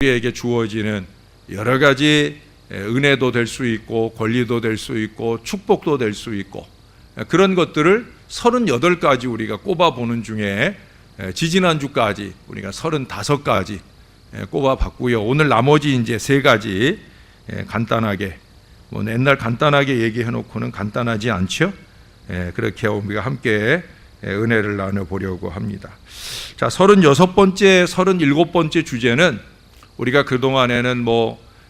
우리에게 주어지는 여러 가지 은혜도 될 수 있고 권리도 될 수 있고 축복도 될 수 있고 그런 것들을 38가지 우리가 꼽아보는 중에 지지난주까지 우리가 35가지 꼽아봤고요. 오늘 나머지 이제 3가지 간단하게 옛날 간단하게 얘기해놓고는 간단하지 않죠? 그렇게 우리가 함께 은혜를 나눠보려고 합니다. 자, 36번째, 37번째 주제는 우리가 그동안에는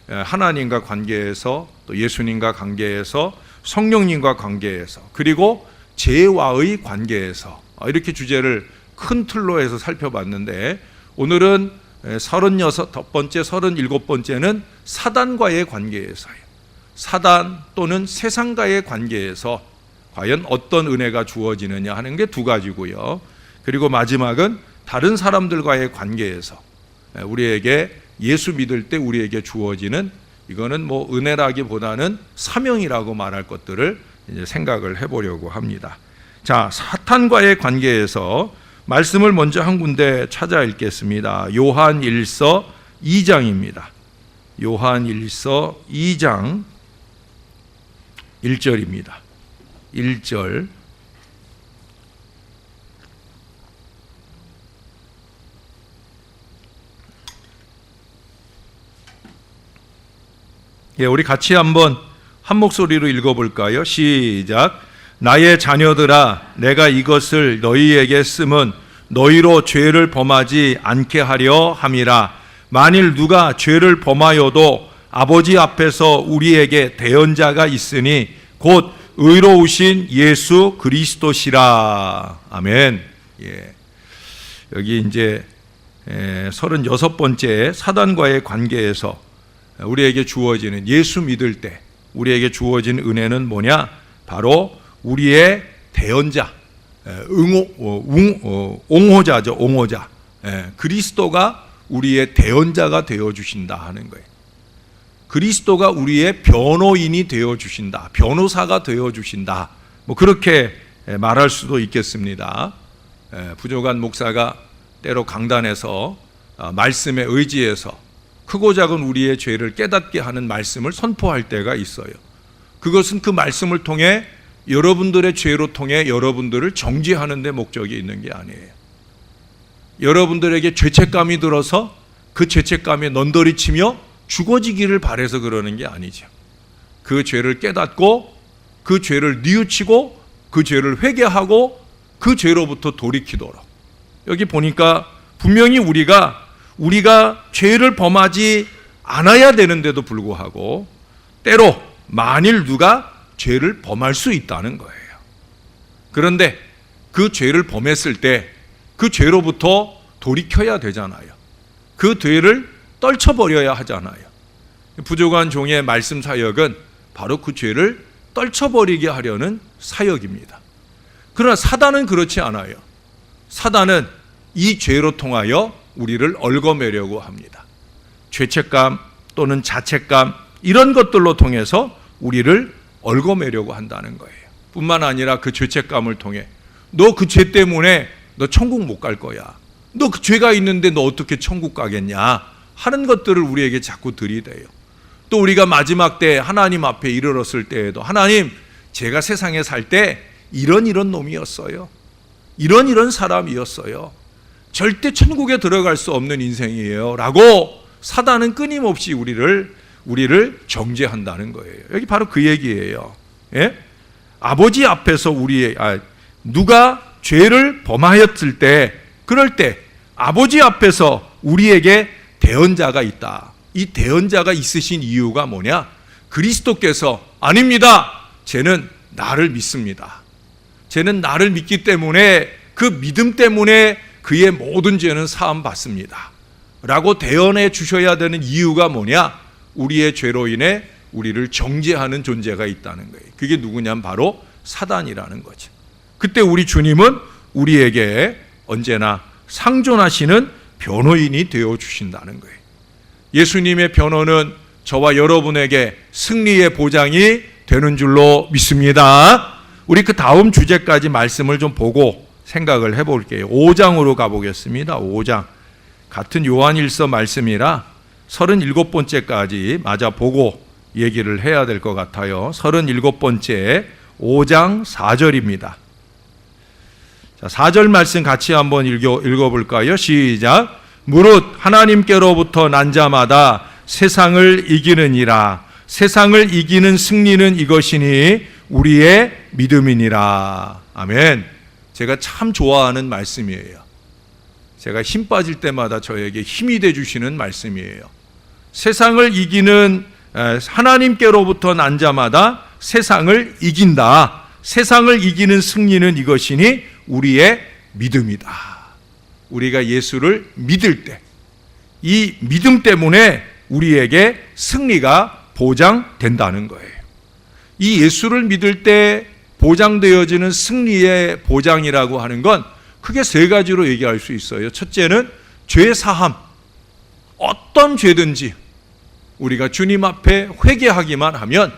하나님과 관계에서 또 예수님과 관계에서 성령님과 관계에서 그리고 죄와의 관계에서 이렇게 주제를 큰 틀로 해서 살펴봤는데 오늘은 36번째, 37번째는 사단과의 관계에서예요. 사단 또는 세상과의 관계에서 과연 어떤 은혜가 주어지느냐 하는 게 2가지고요. 그리고 마지막은 다른 사람들과의 관계에서 우리에게 예수 믿을 때 우리에게 주어지는 이거는 은혜라기보다는 사명이라고 말할 것들을 이제 생각을 해보려고 합니다. 자, 사탄과의 관계에서 말씀을 먼저 한 군데 찾아 읽겠습니다. 요한일서 2장입니다. 요한일서 2장 1절입니다. 1절. 우리 같이 한번 한 목소리로 읽어볼까요? 시작. 나의 자녀들아, 내가 이것을 너희에게 쓰면 너희로 죄를 범하지 않게 하려 함이라. 만일 누가 죄를 범하여도 아버지 앞에서 우리에게 대언자가 있으니 곧 의로우신 예수 그리스도시라. 아멘. 여기 이제 36번째 사단과의 관계에서 우리에게 주어지는 예수 믿을 때 우리에게 주어진 은혜는 뭐냐? 바로 우리의 대언자, 옹호자죠. 옹호자. 그리스도가 우리의 대언자가 되어주신다 하는 거예요. 그리스도가 우리의 변호인이 되어주신다. 변호사가 되어주신다. 그렇게 말할 수도 있겠습니다. 부족한 목사가 때로 강단에서 말씀에 의지해서 크고 작은 우리의 죄를 깨닫게 하는 말씀을 선포할 때가 있어요. 그것은 그 말씀을 통해 여러분들의 죄로 통해 여러분들을 정죄하는 데 목적이 있는 게 아니에요. 여러분들에게 죄책감이 들어서 그 죄책감에 넌더리치며 죽어지기를 바라서 그러는 게 아니죠. 그 죄를 깨닫고 그 죄를 뉘우치고 그 죄를 회개하고 그 죄로부터 돌이키도록. 여기 보니까 분명히 우리가 죄를 범하지 않아야 되는데도 불구하고 때로 만일 누가 죄를 범할 수 있다는 거예요. 그런데 그 죄를 범했을 때 그 죄로부터 돌이켜야 되잖아요. 그 죄를 떨쳐버려야 하잖아요. 부족한 종의 말씀 사역은 바로 그 죄를 떨쳐버리게 하려는 사역입니다. 그러나 사단은 그렇지 않아요. 사단은 이 죄로 통하여 우리를 얽어매려고 합니다. 죄책감 또는 자책감 이런 것들로 통해서 우리를 얽어매려고 한다는 거예요. 뿐만 아니라 그 죄책감을 통해 너 그 죄 때문에 너 천국 못 갈 거야. 너 그 죄가 있는데 너 어떻게 천국 가겠냐 하는 것들을 우리에게 자꾸 들이대요. 또 우리가 마지막 때 하나님 앞에 이르렀을 때에도 하나님, 제가 세상에 살 때 이런 놈이었어요. 이런 사람이었어요. 절대 천국에 들어갈 수 없는 인생이에요 라고 사단은 끊임없이 우리를 정죄한다는 거예요. 여기 바로 그 얘기예요. 아버지 앞에서 누가 죄를 범하였을 때 그럴 때 아버지 앞에서 우리에게 대언자가 있다. 이 대언자가 있으신 이유가 뭐냐? 그리스도께서 아닙니다. 쟤는 나를 믿습니다. 쟤는 나를 믿기 때문에 그 믿음 때문에 그의 모든 죄는 사함 받습니다 라고 대언해 주셔야 되는 이유가 뭐냐? 우리의 죄로 인해 우리를 정죄하는 존재가 있다는 거예요. 그게 누구냐면 바로 사단이라는 거죠. 그때 우리 주님은 우리에게 언제나 상존하시는 변호인이 되어주신다는 거예요. 예수님의 변호는 저와 여러분에게 승리의 보장이 되는 줄로 믿습니다. 우리 그 다음 주제까지 말씀을 좀 보고 생각을 해볼게요. 5장으로 가보겠습니다. 5장. 같은 요한일서 말씀이라 37번째까지 맞아 보고 얘기를 해야 될 것 같아요. 37번째 5장 4절입니다. 자, 4절 말씀 같이 한번 읽어볼까요? 시작. 무릇 하나님께로부터 난 자마다 세상을 이기느니라. 세상을 이기는 승리는 이것이니 우리의 믿음이니라. 아멘. 제가 참 좋아하는 말씀이에요. 제가 힘 빠질 때마다 저에게 힘이 되주시는 말씀이에요. 세상을 이기는 하나님께로부터 난 자마다 세상을 이긴다. 세상을 이기는 승리는 이것이니 우리의 믿음이다. 우리가 예수를 믿을 때, 이 믿음 때문에 우리에게 승리가 보장된다는 거예요. 이 예수를 믿을 때 보장되어지는 승리의 보장이라고 하는 건 크게 세 가지로 얘기할 수 있어요. 첫째는 죄 사함. 어떤 죄든지 우리가 주님 앞에 회개하기만 하면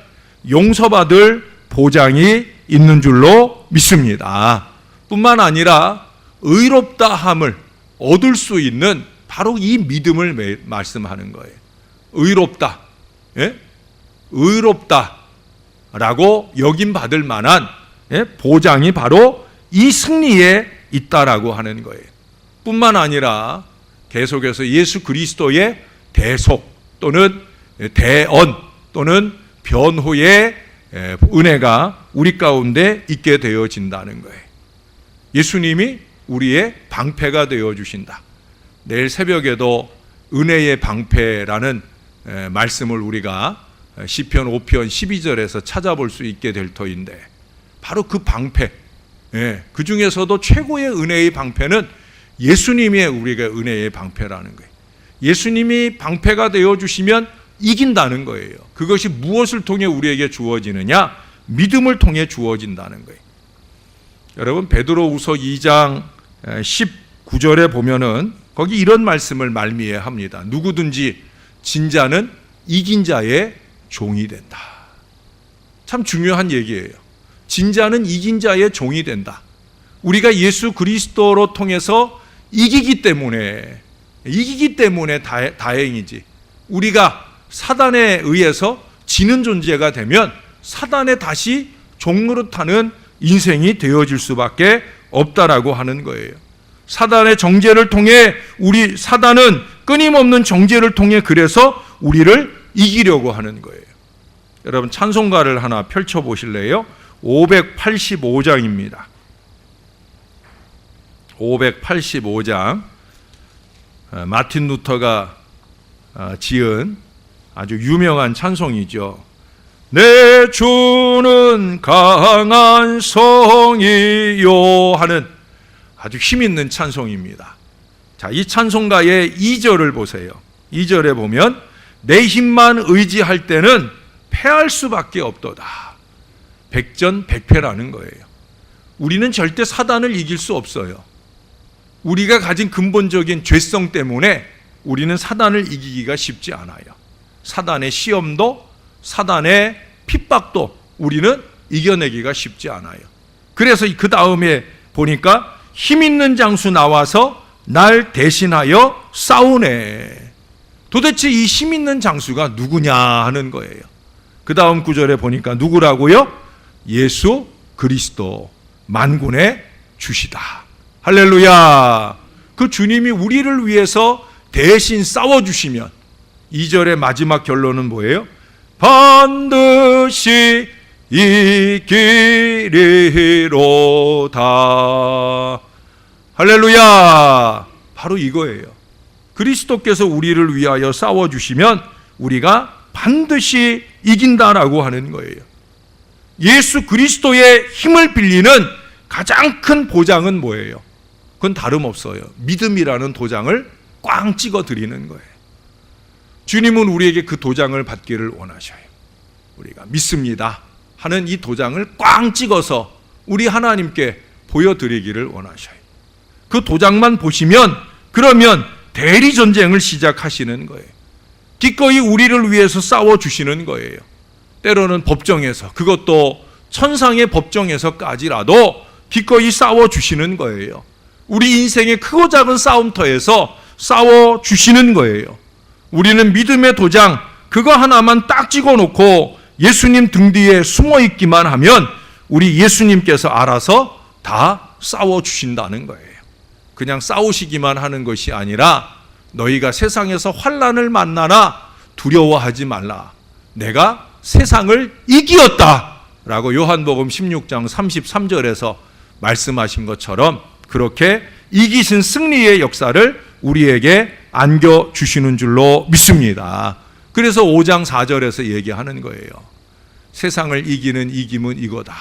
용서받을 보장이 있는 줄로 믿습니다. 뿐만 아니라 의롭다함을 얻을 수 있는 바로 이 믿음을 말씀하는 거예요. 의롭다. 예? 의롭다라고 여김받을 만한 보장이 바로 이 승리에 있다라고 하는 거예요. 뿐만 아니라 계속해서 예수 그리스도의 대속 또는 대언 또는 변호의 은혜가 우리 가운데 있게 되어진다는 거예요. 예수님이 우리의 방패가 되어주신다. 내일 새벽에도 은혜의 방패라는 말씀을 우리가 시편 5편 12절에서 찾아볼 수 있게 될 터인데 바로 그 방패, 그 중에서도 최고의 은혜의 방패는 예수님이 우리가 은혜의 방패라는 거예요. 예수님이 방패가 되어주시면 이긴다는 거예요. 그것이 무엇을 통해 우리에게 주어지느냐? 믿음을 통해 주어진다는 거예요. 여러분 베드로후서 2장 19절에 보면은 거기 이런 말씀을 말미에합니다. 누구든지 진자는 이긴 자의 종이 된다. 참 중요한 얘기예요. 진자는 이긴 자의 종이 된다. 우리가 예수 그리스도로 통해서 이기기 때문에 다행이지. 우리가 사단에 의해서 지는 존재가 되면 사단에 다시 종노릇하는 인생이 되어질 수밖에 없다라고 하는 거예요. 사단의 정죄를 통해 사단은 끊임없는 정죄를 통해 그래서 우리를 이기려고 하는 거예요. 여러분 찬송가를 하나 펼쳐 보실래요? 585장입니다. 585장 마틴 루터가 지은 아주 유명한 찬송이죠. 내 주는 강한 성이요 하는 아주 힘있는 찬송입니다. 자, 이 찬송가의 2절을 보세요. 2절에 보면 내 힘만 의지할 때는 패할 수밖에 없도다. 백전백패라는 거예요. 우리는 절대 사단을 이길 수 없어요. 우리가 가진 근본적인 죄성 때문에 우리는 사단을 이기기가 쉽지 않아요. 사단의 시험도 사단의 핍박도 우리는 이겨내기가 쉽지 않아요. 그래서 그 다음에 보니까 힘 있는 장수 나와서 날 대신하여 싸우네. 도대체 이 힘 있는 장수가 누구냐 하는 거예요. 그 다음 구절에 보니까 누구라고요? 예수 그리스도 만군의 주시다. 할렐루야. 그 주님이 우리를 위해서 대신 싸워주시면 2절의 마지막 결론은 뭐예요? 반드시 이기리로다. 할렐루야. 바로 이거예요. 그리스도께서 우리를 위하여 싸워주시면 우리가 반드시 이긴다라고 하는 거예요. 예수 그리스도의 힘을 빌리는 가장 큰 보장은 뭐예요? 그건 다름없어요. 믿음이라는 도장을 꽝 찍어 드리는 거예요. 주님은 우리에게 그 도장을 받기를 원하셔요. 우리가 믿습니다 하는 이 도장을 꽝 찍어서 우리 하나님께 보여드리기를 원하셔요. 그 도장만 보시면 그러면 대리 전쟁을 시작하시는 거예요. 기꺼이 우리를 위해서 싸워주시는 거예요. 때로는 법정에서, 그것도 천상의 법정에서까지라도 기꺼이 싸워주시는 거예요. 우리 인생의 크고 작은 싸움터에서 싸워주시는 거예요. 우리는 믿음의 도장 그거 하나만 딱 찍어놓고 예수님 등 뒤에 숨어 있기만 하면 우리 예수님께서 알아서 다 싸워주신다는 거예요. 그냥 싸우시기만 하는 것이 아니라 너희가 세상에서 환난을 만나나 두려워하지 말라. 내가 세상을 이기었다 라고 요한복음 16장 33절에서 말씀하신 것처럼 그렇게 이기신 승리의 역사를 우리에게 안겨주시는 줄로 믿습니다. 그래서 5장 4절에서 얘기하는 거예요. 세상을 이기는 이김은 이거다.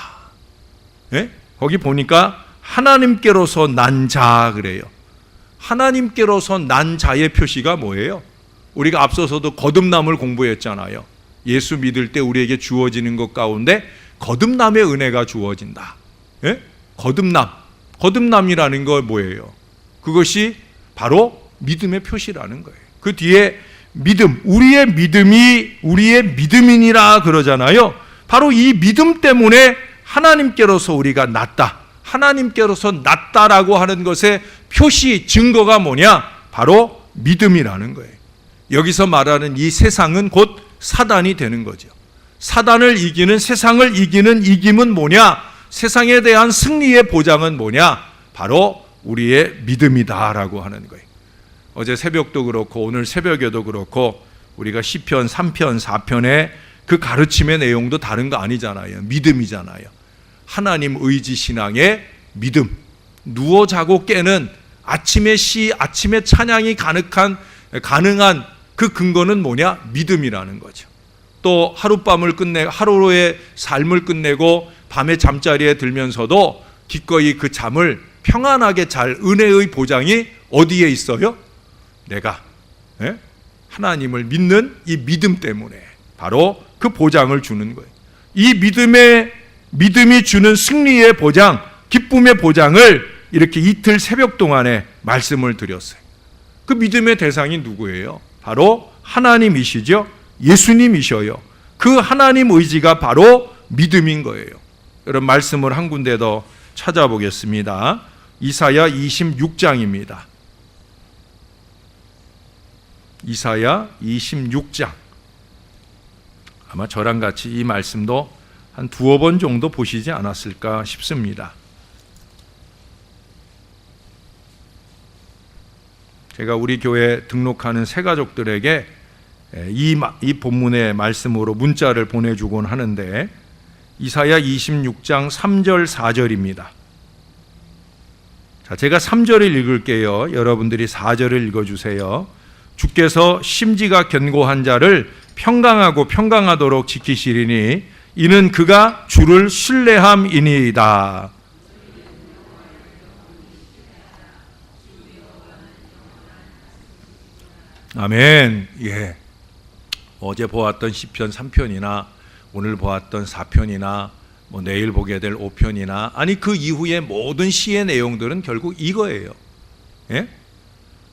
예? 거기 보니까 하나님께로서 난 자 그래요. 하나님께로서 난 자의 표시가 뭐예요? 우리가 앞서서도 거듭남을 공부했잖아요. 예수 믿을 때 우리에게 주어지는 것 가운데 거듭남의 은혜가 주어진다. 예? 거듭남이라는 건 뭐예요? 그것이 바로 믿음의 표시라는 거예요. 그 뒤에 믿음, 우리의 믿음이니라 그러잖아요. 바로 이 믿음 때문에 하나님께로서 우리가 낫다. 하나님께로서 낫다라고 하는 것의 표시, 증거가 뭐냐? 바로 믿음이라는 거예요. 여기서 말하는 이 세상은 곧 사단이 되는 거죠. 사단을 이기는, 세상을 이기는 이김은 뭐냐? 세상에 대한 승리의 보장은 뭐냐? 바로 우리의 믿음이다라고 하는 거예요. 어제 새벽도 그렇고 오늘 새벽에도 그렇고 우리가 시편 3편, 4편의 그 가르침의 내용도 다른 거 아니잖아요. 믿음이잖아요. 하나님 의지 신앙의 믿음. 누워 자고 깨는 아침의 시, 아침의 찬양이 가능한 그 근거는 뭐냐? 믿음이라는 거죠. 또 하루의 삶을 끝내고 밤에 잠자리에 들면서도 기꺼이 그 잠을 평안하게 잘 은혜의 보장이 어디에 있어요? 내가 하나님을 믿는 이 믿음 때문에 바로 그 보장을 주는 거예요. 이 믿음이 주는 승리의 보장, 기쁨의 보장을 이렇게 이틀 새벽 동안에 말씀을 드렸어요. 그 믿음의 대상이 누구예요? 바로 하나님이시죠. 예수님이셔요. 그 하나님 의지가 바로 믿음인 거예요. 여러분 말씀을 한 군데 더 찾아보겠습니다. 이사야 26장입니다. 이사야 26장. 아마 저랑 같이 이 말씀도 한 두어 번 정도 보시지 않았을까 싶습니다. 제가 우리 교회 등록하는 새가족들에게 이 본문의 말씀으로 문자를 보내주곤 하는데 이사야 26장 3절 4절입니다. 자, 제가 3절을 읽을게요. 여러분들이 4절을 읽어주세요. 주께서 심지가 견고한 자를 평강하고 평강하도록 지키시리니 이는 그가 주를 신뢰함이니이다. 아멘. 예. 어제 보았던 시편 3편이나 오늘 보았던 4편이나 내일 보게 될 5편이나 아니 그 이후의 모든 시의 내용들은 결국 이거예요. 예?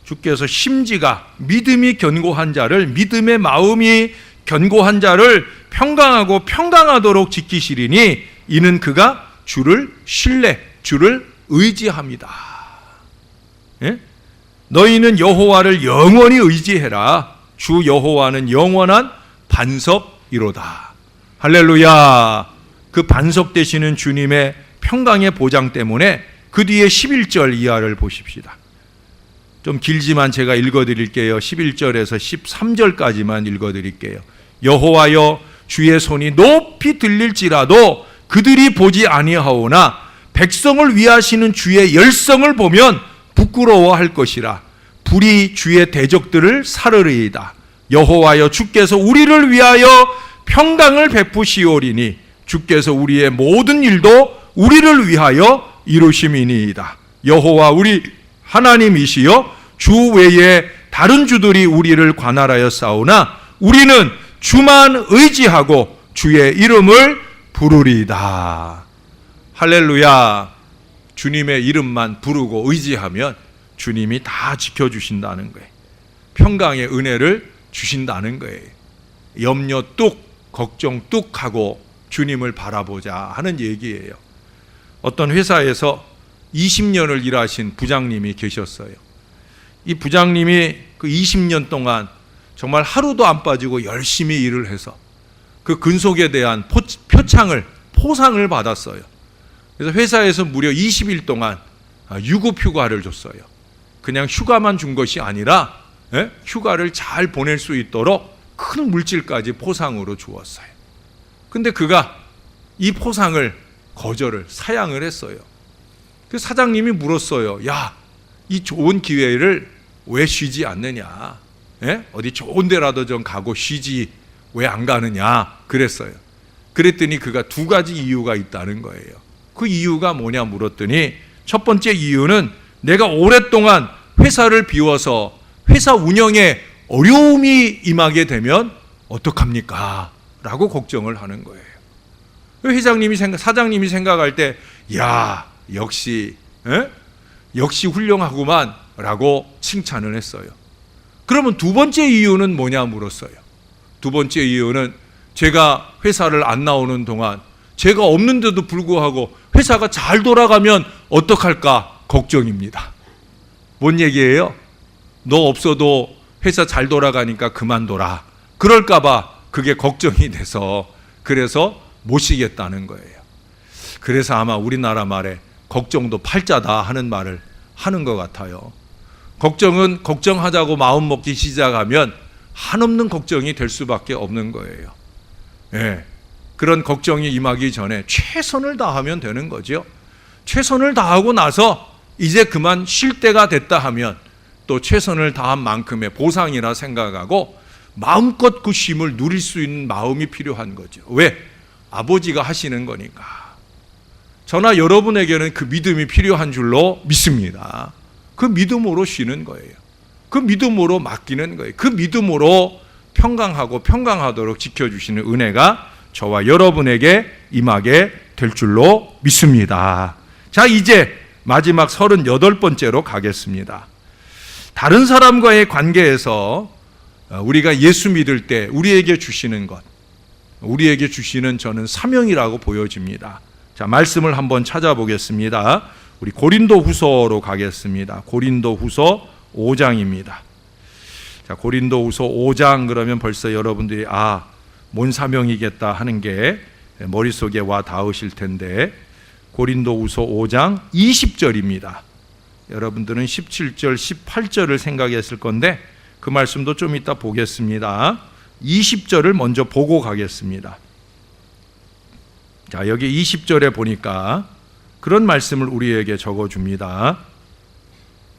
주께서 심지가 믿음이 견고한 자를 믿음의 마음이 견고한 자를 평강하고 평강하도록 지키시리니 이는 그가 주를 주를 의지합니다. 예? 너희는 여호와를 영원히 의지해라. 주 여호와는 영원한 반석이로다. 할렐루야. 그 반석 되시는 주님의 평강의 보장 때문에 그 뒤에 11절 이하를 보십시다. 좀 길지만 제가 읽어드릴게요. 11절에서 13절까지만 읽어드릴게요. 여호와여 주의 손이 높이 들릴지라도 그들이 보지 아니하오나 백성을 위하시는 주의 열성을 보면 부끄러워할 것이라. 불이 주의 대적들을 사르리이다. 여호와여 주께서 우리를 위하여 평강을 베푸시오리니 주께서 우리의 모든 일도 우리를 위하여 이루심이니이다. 여호와 우리 하나님이시여 주 외에 다른 주들이 우리를 관할하여 싸우나 우리는 주만 의지하고 주의 이름을 부르리이다. 할렐루야. 주님의 이름만 부르고 의지하면 주님이 다 지켜주신다는 거예요. 평강의 은혜를 주신다는 거예요. 염려 뚝, 걱정 뚝 하고 주님을 바라보자 하는 얘기예요. 어떤 회사에서 20년을 일하신 부장님이 계셨어요. 이 부장님이 그 20년 동안 정말 하루도 안 빠지고 열심히 일을 해서 그 근속에 대한 포상을 받았어요. 그래서 회사에서 무려 20일 동안 유급 휴가를 줬어요. 그냥 휴가만 준 것이 아니라 휴가를 잘 보낼 수 있도록 큰 물질까지 포상으로 주었어요. 근데 그가 이 포상을 사양을 했어요. 그 사장님이 물었어요. 야, 이 좋은 기회를 왜 쉬지 않느냐? 어디 좋은 데라도 좀 가고 쉬지 왜 안 가느냐? 그랬어요. 그랬더니 그가 두 가지 이유가 있다는 거예요. 그 이유가 뭐냐 물었더니 첫 번째 이유는 내가 오랫동안 회사를 비워서 회사 운영에 어려움이 임하게 되면 어떡합니까? 라고 걱정을 하는 거예요. 사장님이 생각할 때, 야, 역시 훌륭하구만 라고 칭찬을 했어요. 그러면 두 번째 이유는 뭐냐 물었어요. 두 번째 이유는 제가 회사를 안 나오는 동안 제가 없는데도 불구하고 회사가 잘 돌아가면 어떡할까 걱정입니다. 뭔 얘기예요? 너 없어도 회사 잘 돌아가니까 그만둬라. 그럴까 봐 그게 걱정이 돼서 그래서 못 쉬겠다는 거예요. 그래서 아마 우리나라 말에 걱정도 팔자다 하는 말을 하는 것 같아요. 걱정은 걱정하자고 마음 먹기 시작하면 한없는 걱정이 될 수밖에 없는 거예요. 그런 걱정이 임하기 전에 최선을 다하면 되는 거죠. 최선을 다하고 나서 이제 그만 쉴 때가 됐다 하면 또 최선을 다한 만큼의 보상이라 생각하고 마음껏 그 쉼을 누릴 수 있는 마음이 필요한 거죠. 왜? 아버지가 하시는 거니까. 저나 여러분에게는 그 믿음이 필요한 줄로 믿습니다. 그 믿음으로 쉬는 거예요. 그 믿음으로 맡기는 거예요. 그 믿음으로 평강하도록 지켜주시는 은혜가 저와 여러분에게 임하게 될 줄로 믿습니다. 자, 이제 마지막 38번째로 가겠습니다. 다른 사람과의 관계에서 우리가 예수 믿을 때 우리에게 주시는 것, 우리에게 주시는 저는 사명이라고 보여집니다. 자, 말씀을 한번 찾아보겠습니다. 우리 고린도후서로 가겠습니다. 고린도후서 5장입니다. 자, 고린도후서 5장 그러면 벌써 여러분들이 뭔 사명이겠다 하는 게 머릿속에 와 닿으실 텐데 고린도후서 5장 20절입니다. 여러분들은 17절, 18절을 생각했을 건데 그 말씀도 좀 이따 보겠습니다. 20절을 먼저 보고 가겠습니다. 자, 여기 20절에 보니까 그런 말씀을 우리에게 적어줍니다.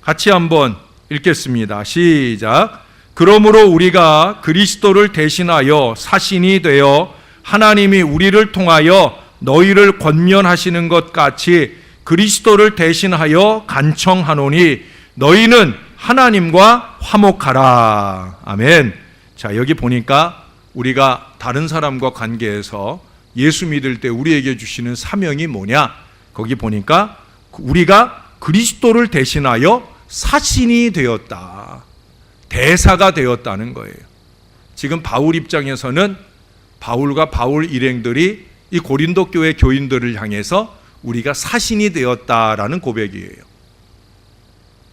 같이 한번 읽겠습니다. 시작. 그러므로 우리가 그리스도를 대신하여 사신이 되어 하나님이 우리를 통하여 너희를 권면하시는 것 같이 그리스도를 대신하여 간청하노니 너희는 하나님과 화목하라. 아멘. 자, 여기 보니까 우리가 다른 사람과 관계에서 예수 믿을 때 우리에게 주시는 사명이 뭐냐? 거기 보니까 우리가 그리스도를 대신하여 사신이 되었다. 대사가 되었다는 거예요. 지금 바울 입장에서는 바울과 바울 일행들이 이 고린도 교회 교인들을 향해서 우리가 사신이 되었다라는 고백이에요.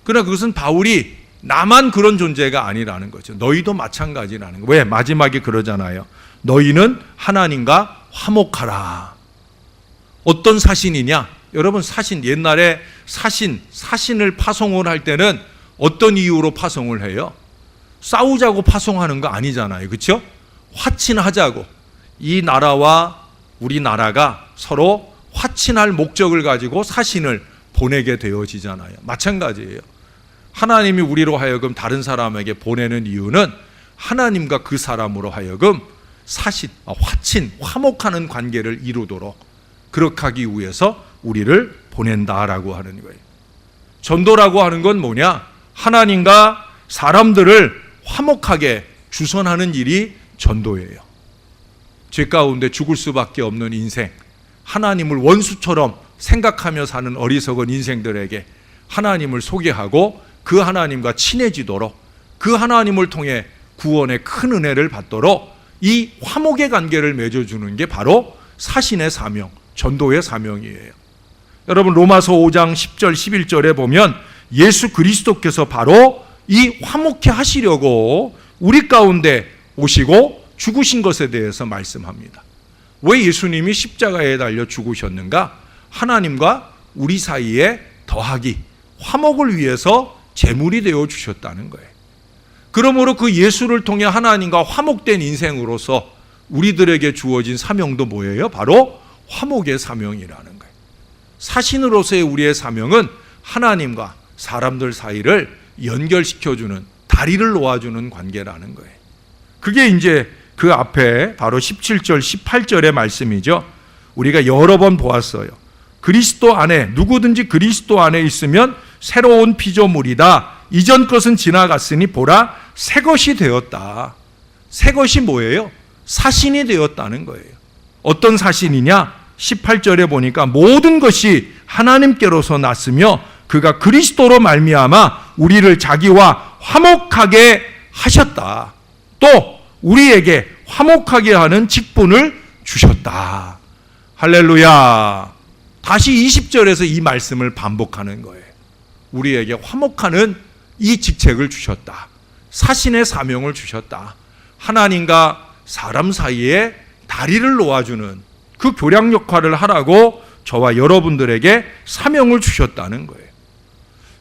그러나 그것은 바울이 나만 그런 존재가 아니라는 거죠. 너희도 마찬가지라는 거예요. 왜? 마지막에 그러잖아요. 너희는 하나님과 화목하라. 어떤 사신이냐? 여러분, 사신, 옛날에 사신을 파송을 할 때는 어떤 이유로 파송을 해요? 싸우자고 파송하는 거 아니잖아요. 그렇죠? 화친하자고. 이 나라와 우리나라가 서로 화친할 목적을 가지고 사신을 보내게 되어지잖아요. 마찬가지예요. 하나님이 우리로 하여금 다른 사람에게 보내는 이유는 하나님과 그 사람으로 하여금 화친, 화목하는 관계를 이루도록 그렇게 하기 위해서 우리를 보낸다라고 하는 거예요. 전도라고 하는 건 뭐냐? 하나님과 사람들을 화목하게 주선하는 일이 전도예요. 죄 가운데 죽을 수밖에 없는 인생, 하나님을 원수처럼 생각하며 사는 어리석은 인생들에게 하나님을 소개하고 그 하나님과 친해지도록 그 하나님을 통해 구원의 큰 은혜를 받도록 이 화목의 관계를 맺어주는 게 바로 사신의 사명, 전도의 사명이에요. 여러분, 로마서 5장 10절 11절에 보면 예수 그리스도께서 바로 이 화목해 하시려고 우리 가운데 오시고 죽으신 것에 대해서 말씀합니다. 왜 예수님이 십자가에 달려 죽으셨는가? 하나님과 우리 사이에 더하기, 화목을 위해서 제물이 되어 주셨다는 거예요. 그러므로 그 예수를 통해 하나님과 화목된 인생으로서 우리들에게 주어진 사명도 뭐예요? 바로 화목의 사명이라는 거예요. 사신으로서의 우리의 사명은 하나님과 사람들 사이를 연결시켜주는, 다리를 놓아주는 관계라는 거예요. 그게 이제 그 앞에 바로 17절, 18절의 말씀이죠. 우리가 여러 번 보았어요. 그리스도 안에, 누구든지 그리스도 안에 있으면 새로운 피조물이다. 이전 것은 지나갔으니 보라, 새 것이 되었다. 새 것이 뭐예요? 사신이 되었다는 거예요. 어떤 사신이냐? 18절에 보니까 모든 것이 하나님께로서 났으며 그가 그리스도로 말미암아 우리를 자기와 화목하게 하셨다. 또 우리에게 화목하게 하는 직분을 주셨다. 할렐루야. 다시 20절에서 이 말씀을 반복하는 거예요. 우리에게 화목하는 이 직책을 주셨다. 사신의 사명을 주셨다. 하나님과 사람 사이에 다리를 놓아주는 그 교량 역할을 하라고 저와 여러분들에게 사명을 주셨다는 거예요.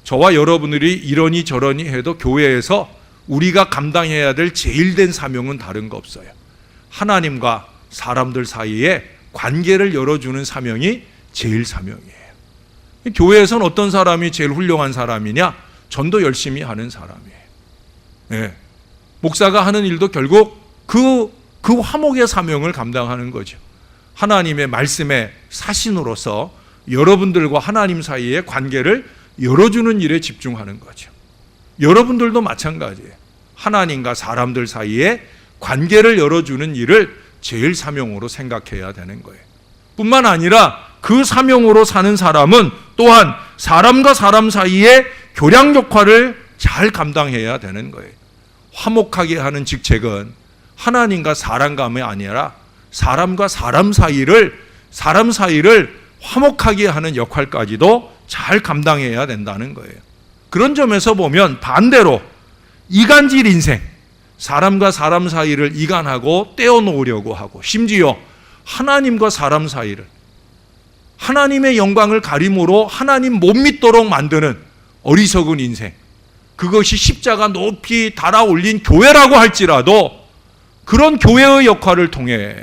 저와 여러분들이 이러니 저러니 해도 교회에서 우리가 감당해야 될 제일 된 사명은 다른 거 없어요. 하나님과 사람들 사이에 관계를 열어주는 사명이 제일 사명이에요. 교회에서는 어떤 사람이 제일 훌륭한 사람이냐? 전도 열심히 하는 사람이에요. 네. 목사가 하는 일도 결국 그 화목의 사명을 감당하는 거죠. 하나님의 말씀의 사신으로서 여러분들과 하나님 사이의 관계를 열어주는 일에 집중하는 거죠. 여러분들도 마찬가지예요. 하나님과 사람들 사이에 관계를 열어주는 일을 제일 사명으로 생각해야 되는 거예요. 뿐만 아니라 그 사명으로 사는 사람은 또한 사람과 사람 사이에 교량 역할을 잘 감당해야 되는 거예요. 화목하게 하는 직책은 하나님과 사람 간이 아니라 사람과 사람 사이를 화목하게 하는 역할까지도 잘 감당해야 된다는 거예요. 그런 점에서 보면 반대로 이간질 인생, 사람과 사람 사이를 이간하고 떼어놓으려고 하고 심지어 하나님과 사람 사이를 하나님의 영광을 가림으로 하나님 못 믿도록 만드는 어리석은 인생, 그것이 십자가 높이 달아올린 교회라고 할지라도 그런 교회의 역할을 통해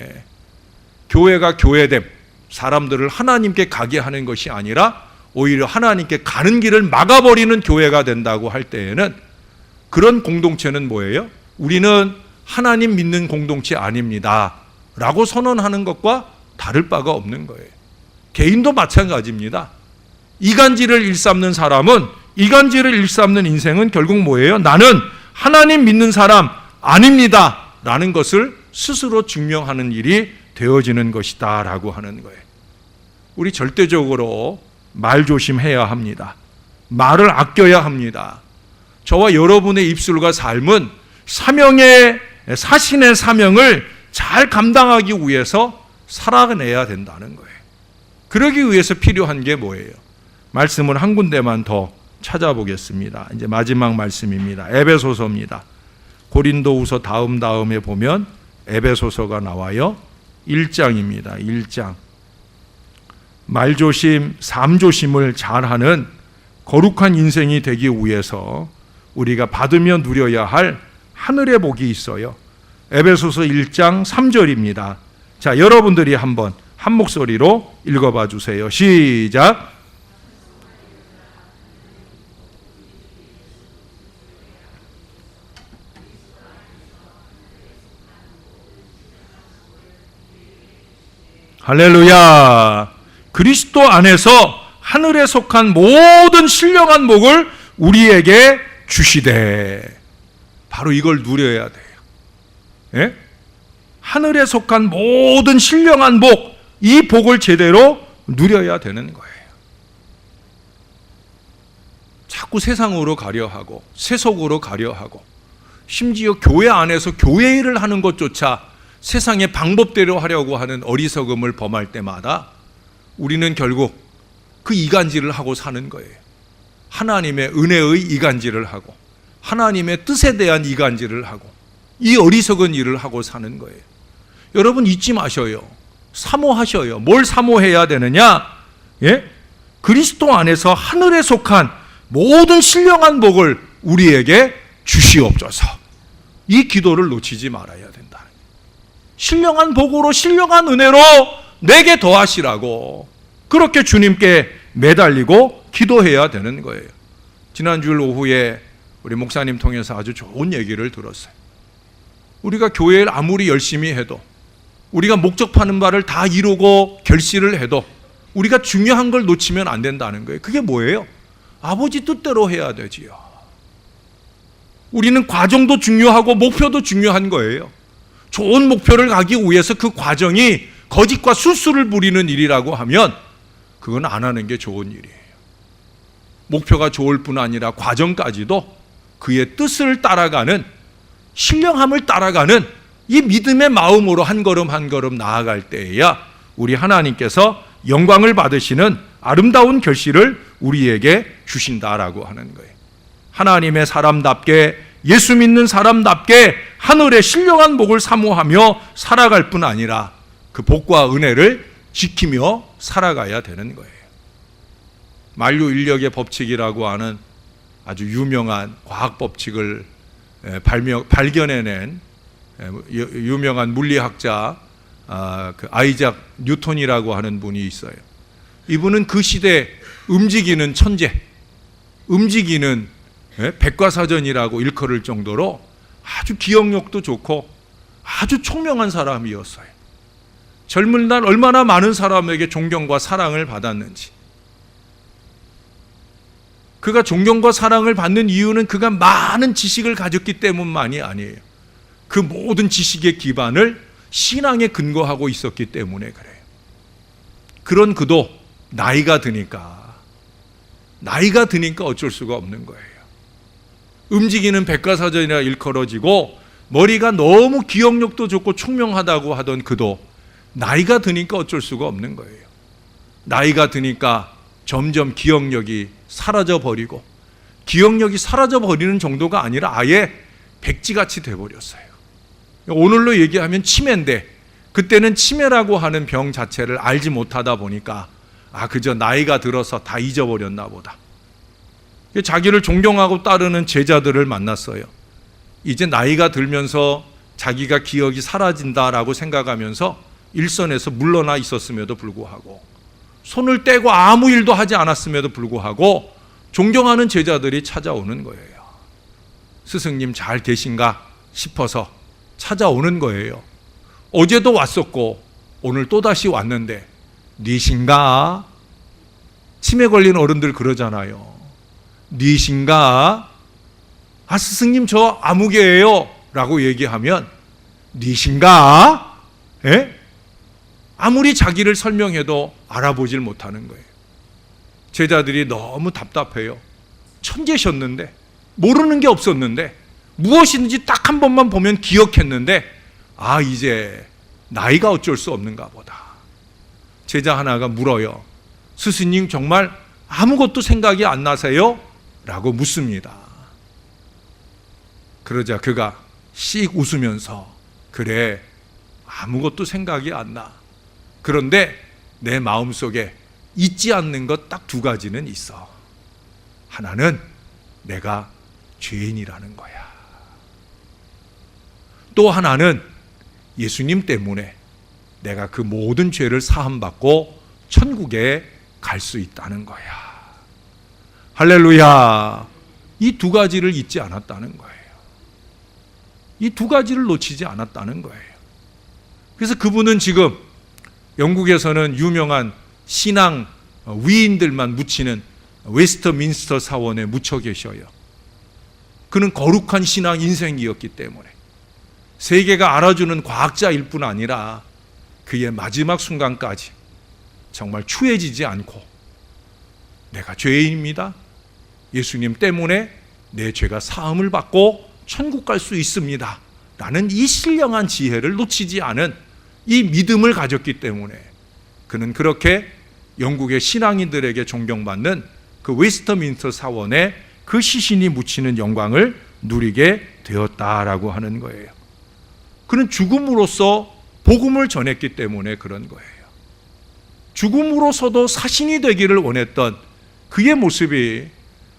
교회가 교회됨, 사람들을 하나님께 가게 하는 것이 아니라 오히려 하나님께 가는 길을 막아버리는 교회가 된다고 할 때에는 그런 공동체는 뭐예요? 우리는 하나님 믿는 공동체 아닙니다 라고 선언하는 것과 다를 바가 없는 거예요. 개인도 마찬가지입니다. 이간질을 일삼는 사람은, 이간질을 일삼는 인생은 결국 뭐예요? 나는 하나님 믿는 사람 아닙니다 라는 것을 스스로 증명하는 일이 되어지는 것이다 라고 하는 거예요. 우리 절대적으로 말 조심해야 합니다. 말을 아껴야 합니다. 저와 여러분의 입술과 삶은 사신의 사명을 잘 감당하기 위해서 살아내야 된다는 거예요. 그러기 위해서 필요한 게 뭐예요? 말씀을 한 군데만 더 찾아보겠습니다. 이제 마지막 말씀입니다. 에베소서입니다. 고린도후서 다음에 보면 에베소서가 나와요. 1장입니다. 1장. 말조심, 삶조심을 잘하는 거룩한 인생이 되기 위해서 우리가 받으며 누려야 할 하늘의 복이 있어요. 에베소서 1장 3절입니다. 자, 여러분들이 한번 한 목소리로 읽어봐 주세요. 시작. 할렐루야. 그리스도 안에서 하늘에 속한 모든 신령한 복을 우리에게 주시되, 바로 이걸 누려야 돼요. 예? 하늘에 속한 모든 신령한 복, 이 복을 제대로 누려야 되는 거예요. 자꾸 세상으로 가려하고 세속으로 가려하고 심지어 교회 안에서 교회 일을 하는 것조차 세상의 방법대로 하려고 하는 어리석음을 범할 때마다 우리는 결국 그 이간질을 하고 사는 거예요. 하나님의 은혜의 이간질을 하고 하나님의 뜻에 대한 이간질을 하고 이 어리석은 일을 하고 사는 거예요. 여러분 잊지 마셔요. 사모하셔요. 뭘 사모해야 되느냐? 그리스도 안에서 하늘에 속한 모든 신령한 복을 우리에게 주시옵소서. 이 기도를 놓치지 말아야 된다. 신령한 복으로 신령한 은혜로 내게 더하시라고 그렇게 주님께 매달리고 기도해야 되는 거예요. 지난주일 오후에 우리 목사님 통해서 아주 좋은 얘기를 들었어요. 우리가 교회를 아무리 열심히 해도, 우리가 목적하는 바를 다 이루고 결실을 해도 우리가 중요한 걸 놓치면 안 된다는 거예요. 그게 뭐예요? 아버지 뜻대로 해야 되지요. 우리는 과정도 중요하고 목표도 중요한 거예요. 좋은 목표를 가기 위해서 그 과정이 거짓과 술수를 부리는 일이라고 하면 그건 안 하는 게 좋은 일이에요. 목표가 좋을 뿐 아니라 과정까지도 그의 뜻을 따라가는, 신령함을 따라가는 이 믿음의 마음으로 한 걸음 한 걸음 나아갈 때에야 우리 하나님께서 영광을 받으시는 아름다운 결실을 우리에게 주신다라고 하는 거예요. 하나님의 사람답게, 예수 믿는 사람답게 하늘의 신령한 복을 사모하며 살아갈 뿐 아니라 그 복과 은혜를 지키며 살아가야 되는 거예요. 만유인력의 법칙이라고 하는 아주 유명한 과학 법칙을 발견해낸 유명한 물리학자 그 아이작 뉴턴이라고 하는 분이 있어요. 이분은 그 시대 움직이는 천재, 움직이는 백과사전이라고 일컬을 정도로 아주 기억력도 좋고 아주 총명한 사람이었어요. 젊은 날 얼마나 많은 사람에게 존경과 사랑을 받았는지. 그가 존경과 사랑을 받는 이유는 그가 많은 지식을 가졌기 때문만이 아니에요. 그 모든 지식의 기반을 신앙에 근거하고 있었기 때문에 그래요. 그런 그도 나이가 드니까 어쩔 수가 없는 거예요. 움직이는 백과사전이라 일컬어지고 머리가 너무 기억력도 좋고 총명하다고 하던 그도 나이가 드니까 어쩔 수가 없는 거예요. 나이가 드니까 점점 기억력이 사라져버리고, 기억력이 사라져버리는 정도가 아니라 아예 백지같이 돼버렸어요. 오늘로 얘기하면 치매인데, 그때는 치매라고 하는 병 자체를 알지 못하다 보니까 그저 나이가 들어서 다 잊어버렸나 보다. 자기를 존경하고 따르는 제자들을 만났어요. 이제 나이가 들면서 자기가 기억이 사라진다라고 생각하면서 일선에서 물러나 있었음에도 불구하고, 손을 떼고 아무 일도 하지 않았음에도 불구하고 존경하는 제자들이 찾아오는 거예요. 스승님 잘 계신가 싶어서 찾아오는 거예요. 어제도 왔었고 오늘 또다시 왔는데 뉘신가? 치매 걸린 어른들 그러잖아요. 뉘신가? 스승님 저 아무개예요 라고 얘기하면 뉘신가? 아무리 자기를 설명해도 알아보질 못하는 거예요. 제자들이 너무 답답해요. 천재셨는데, 모르는 게 없었는데, 무엇인지 딱 한 번만 보면 기억했는데 이제 나이가 어쩔 수 없는가 보다. 제자 하나가 물어요. 스승님 정말 아무것도 생각이 안 나세요? 라고 묻습니다. 그러자 그가 씩 웃으면서 그래, 아무것도 생각이 안 나. 그런데 내 마음속에 잊지 않는 것 딱 두 가지는 있어. 하나는 내가 죄인이라는 거야. 또 하나는 예수님 때문에 내가 그 모든 죄를 사함받고 천국에 갈 수 있다는 거야. 할렐루야. 이 두 가지를 잊지 않았다는 거예요. 이 두 가지를 놓치지 않았다는 거예요. 그래서 그분은 지금 영국에서는 유명한 신앙 위인들만 묻히는 웨스트민스터 사원에 묻혀 계셔요. 그는 거룩한 신앙 인생이었기 때문에 세계가 알아주는 과학자일 뿐 아니라 그의 마지막 순간까지 정말 추해지지 않고 내가 죄인입니다. 예수님 때문에 내 죄가 사함을 받고 천국 갈 수 있습니다. 라는 이 신령한 지혜를 놓치지 않은 이 믿음을 가졌기 때문에 그는 그렇게 영국의 신앙인들에게 존경받는 그 웨스트민스터 사원에 그 시신이 묻히는 영광을 누리게 되었다라고 하는 거예요. 그는 죽음으로써 복음을 전했기 때문에 그런 거예요. 죽음으로서도 사신이 되기를 원했던 그의 모습이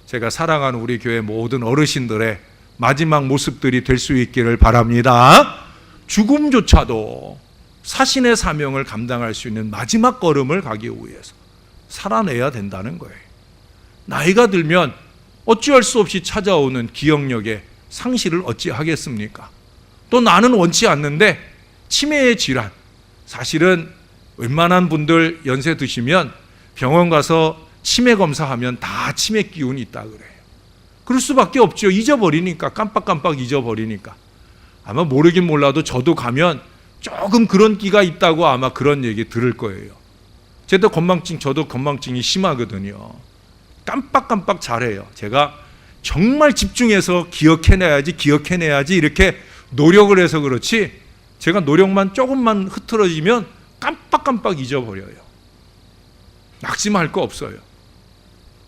제가 사랑하는 우리 교회 모든 어르신들의 마지막 모습들이 될 수 있기를 바랍니다. 죽음조차도 사신의 사명을 감당할 수 있는 마지막 걸음을 가기 위해서 살아내야 된다는 거예요. 나이가 들면 어찌할 수 없이 찾아오는 기억력의 상실을 어찌하겠습니까? 또 나는 원치 않는데 치매의 질환, 사실은 웬만한 분들 연세 드시면 병원 가서 치매 검사하면 다 치매 기운이 있다 그래요. 그럴 수밖에 없죠. 잊어버리니까, 깜빡깜빡 잊어버리니까. 아마 모르긴 몰라도 저도 가면 조금 그런 끼가 있다고 아마 그런 얘기 들을 거예요. 저도 건망증이 심하거든요. 깜빡깜빡 잘해요. 제가 정말 집중해서 기억해내야지 이렇게 노력을 해서 그렇지, 제가 노력만 조금만 흐트러지면 깜빡깜빡 잊어버려요. 낙심할 거 없어요.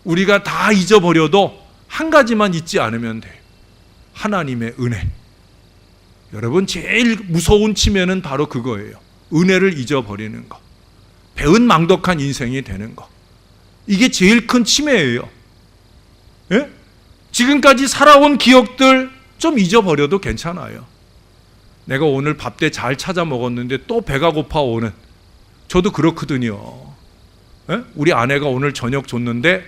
우리가 다 잊어버려도 한 가지만 잊지 않으면 돼요. 하나님의 은혜. 여러분, 제일 무서운 치매는 바로 그거예요. 은혜를 잊어버리는 거. 배은망덕한 인생이 되는 거. 이게 제일 큰 치매예요. 예? 지금까지 살아온 기억들 좀 잊어버려도 괜찮아요. 내가 오늘 밥 때 잘 찾아 먹었는데 또 배가 고파오는, 저도 그렇거든요. 예? 우리 아내가 오늘 저녁 줬는데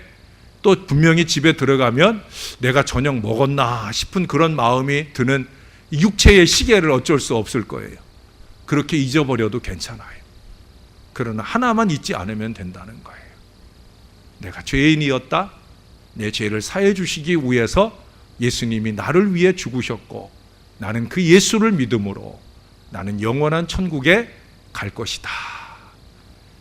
또 분명히 집에 들어가면 내가 저녁 먹었나 싶은 그런 마음이 드는 육체의 시계를 어쩔 수 없을 거예요. 그렇게 잊어버려도 괜찮아요. 그러나 하나만 잊지 않으면 된다는 거예요. 내가 죄인이었다. 내 죄를 사해 주시기 위해서 예수님이 나를 위해 죽으셨고, 나는 그 예수를 믿음으로 나는 영원한 천국에 갈 것이다.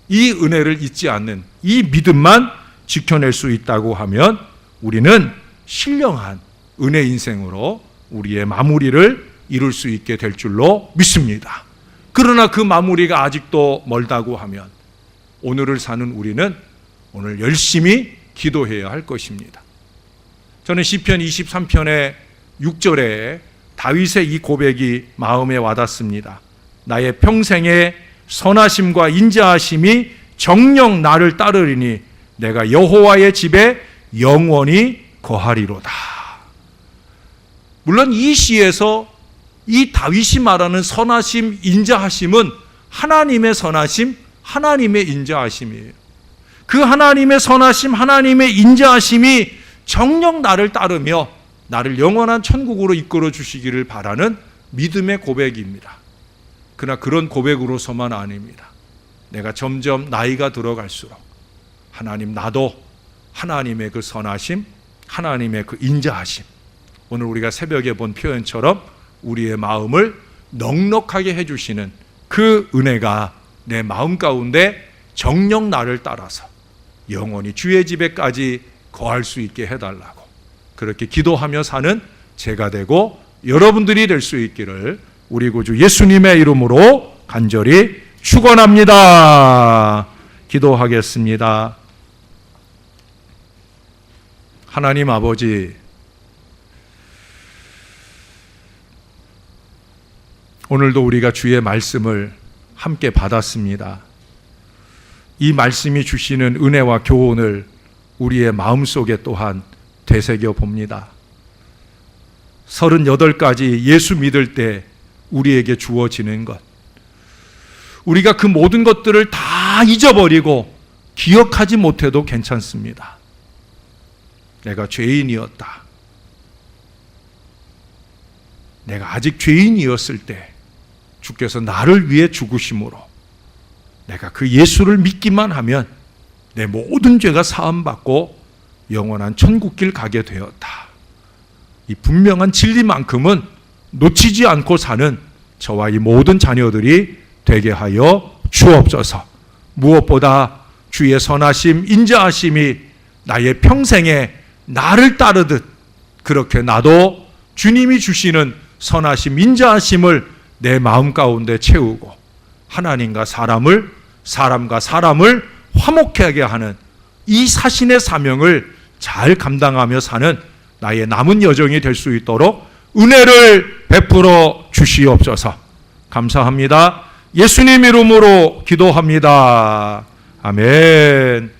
이 은혜를 잊지 않는 이 믿음만 지켜낼 수 있다고 하면 우리는 신령한 은혜 인생으로 우리의 마무리를 이룰 수 있게 될 줄로 믿습니다. 그러나 그 마무리가 아직도 멀다고 하면 오늘을 사는 우리는 오늘 열심히 기도해야 할 것입니다. 저는 시편 23편의 6절에 다윗의 이 고백이 마음에 와닿습니다. 나의 평생의 선하심과 인자하심이 정녕 나를 따르리니 내가 여호와의 집에 영원히 거하리로다. 물론 이 시에서 이 다윗이 말하는 선하심, 인자하심은 하나님의 선하심, 하나님의 인자하심이에요. 그 하나님의 선하심, 하나님의 인자하심이 정녕 나를 따르며 나를 영원한 천국으로 이끌어 주시기를 바라는 믿음의 고백입니다. 그러나 그런 고백으로서만 아닙니다. 내가 점점 나이가 들어갈수록 하나님, 나도 하나님의 그 선하심, 하나님의 그 인자하심, 오늘 우리가 새벽에 본 표현처럼 우리의 마음을 넉넉하게 해주시는 그 은혜가 내 마음 가운데 정녕 나를 따라서 영원히 주의 집에까지 거할 수 있게 해달라고, 그렇게 기도하며 사는 제가 되고 여러분들이 될 수 있기를 우리 구주 예수님의 이름으로 간절히 축원합니다. 기도하겠습니다. 하나님 아버지, 오늘도 우리가 주의 말씀을 함께 받았습니다. 이 말씀이 주시는 은혜와 교훈을 우리의 마음속에 또한 되새겨 봅니다. 38가지 예수 믿을 때 우리에게 주어지는 것, 우리가 그 모든 것들을 다 잊어버리고 기억하지 못해도 괜찮습니다. 내가 죄인이었다. 내가 아직 죄인이었을 때 주께서 나를 위해 죽으심으로 내가 그 예수를 믿기만 하면 내 모든 죄가 사함받고 영원한 천국길 가게 되었다. 이 분명한 진리만큼은 놓치지 않고 사는 저와 이 모든 자녀들이 되게 하여 주옵소서. 무엇보다 주의 선하심, 인자하심이 나의 평생에 나를 따르듯 그렇게 나도 주님이 주시는 선하심, 인자하심을 내 마음 가운데 채우고 하나님과 사람을, 사람과 사람을 화목하게 하는 이 사신의 사명을 잘 감당하며 사는 나의 남은 여정이 될 수 있도록 은혜를 베풀어 주시옵소서. 감사합니다. 예수님 이름으로 기도합니다. 아멘.